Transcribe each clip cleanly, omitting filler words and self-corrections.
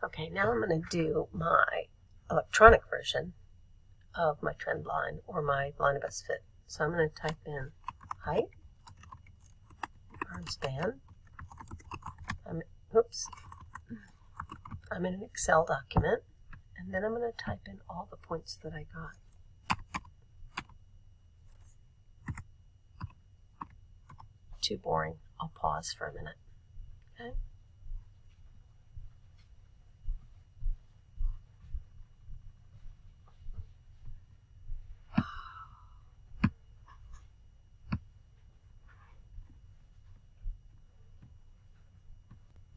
Okay, now I'm going to do my electronic version of my trend line or my line of best fit. So I'm going to type in height, arm span. I'm in an Excel document, and then I'm going to type in all the points that I got. Too boring. I'll pause for a minute. Okay.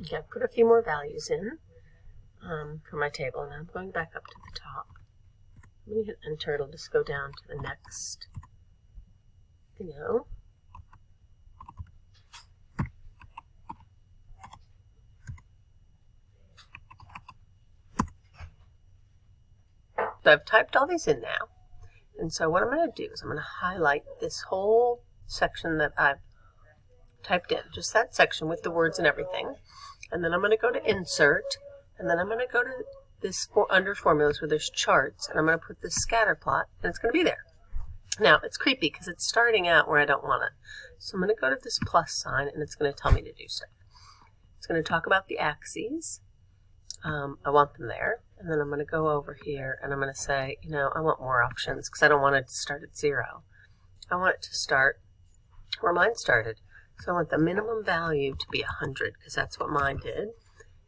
Okay, I've put a few more values in for my table. Now I'm going back up to the top. When you hit enter, it'll just go down to the next, So I've typed all these in now. And so what I'm going to do is I'm going to highlight this whole section that I've typed in, just that section with the words and everything. And then I'm going to go to insert, and then I'm going to go to this under formulas where there's charts, and I'm going to put this scatter plot, and it's going to be there. Now, it's creepy because it's starting out where I don't want it. So I'm going to go to this plus sign, and it's going to tell me to do stuff. It's going to talk about the axes. I want them there. And then I'm going to go over here, and I'm going to say, I want more options because I don't want it to start at 0. I want it to start where mine started. So I want the minimum value to be 100 because that's what mine did.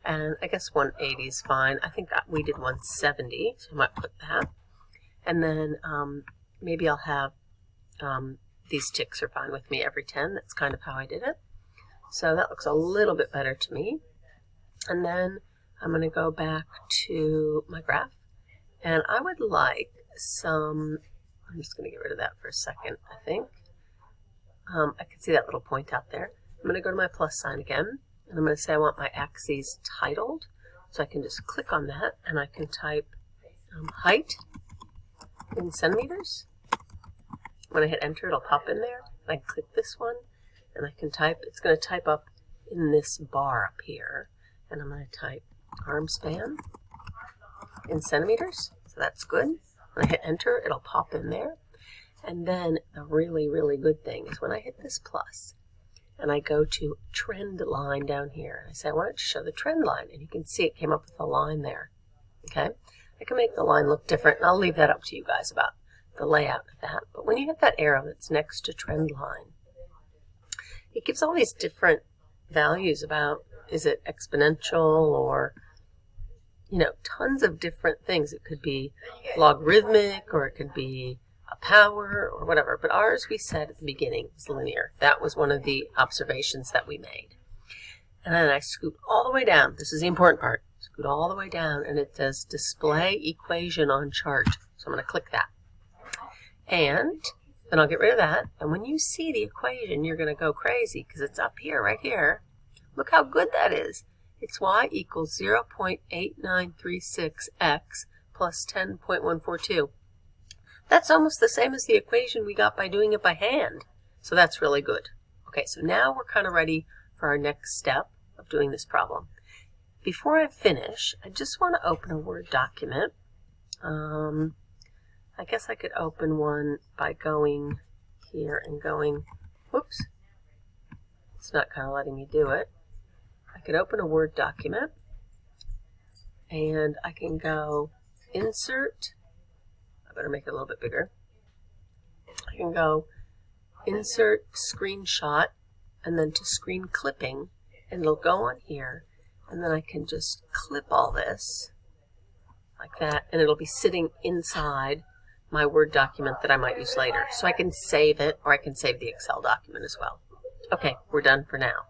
And I guess 180 is fine. I think we did 170, so I might put that. And then maybe I'll have these ticks are fine with me every 10. That's kind of how I did it. So that looks a little bit better to me. And then I'm going to go back to my graph. And I would like some, I'm just going to get rid of that for a second, I think. I can see that little point out there. I'm going to go to my plus sign again. And I'm going to say I want my axes titled. So I can just click on that and I can type height in centimeters. When I hit enter, it'll pop in there. And I click this one and I can type, it's going to type up in this bar up here. And I'm going to type arm span in centimeters. So that's good. When I hit enter, it'll pop in there. And then the really, really good thing is when I hit this plus and I go to trend line down here, and I say I want it to show the trend line, and you can see it came up with a line there. Okay, I can make the line look different, and I'll leave that up to you guys about the layout of that. But when you hit that arrow that's next to trend line, it gives all these different values about, is it exponential or, tons of different things. It could be logarithmic, or it could be a power or whatever, but ours we said at the beginning was linear. That was one of the observations that we made. And then I scoot all the way down. This is the important part. Scoot all the way down and it says display equation on chart. So I'm going to click that. And then I'll get rid of that. And when you see the equation, you're going to go crazy because it's up here, right here. Look how good that is. It's y equals 0.8936x plus 10.142. That's almost the same as the equation we got by doing it by hand. So that's really good. Okay, so now we're kind of ready for our next step of doing this problem. Before I finish, I just want to open a Word document. I guess I could open one by going here and going, whoops, it's not kind of letting me do it. I could open a Word document and I can go insert. Better make it a little bit bigger. I can go insert screenshot and then to screen clipping, and it'll go on here, and then I can just clip all this like that, and it'll be sitting inside my Word document that I might use later. So I can save it, or I can save the Excel document as well. Okay, we're done for now.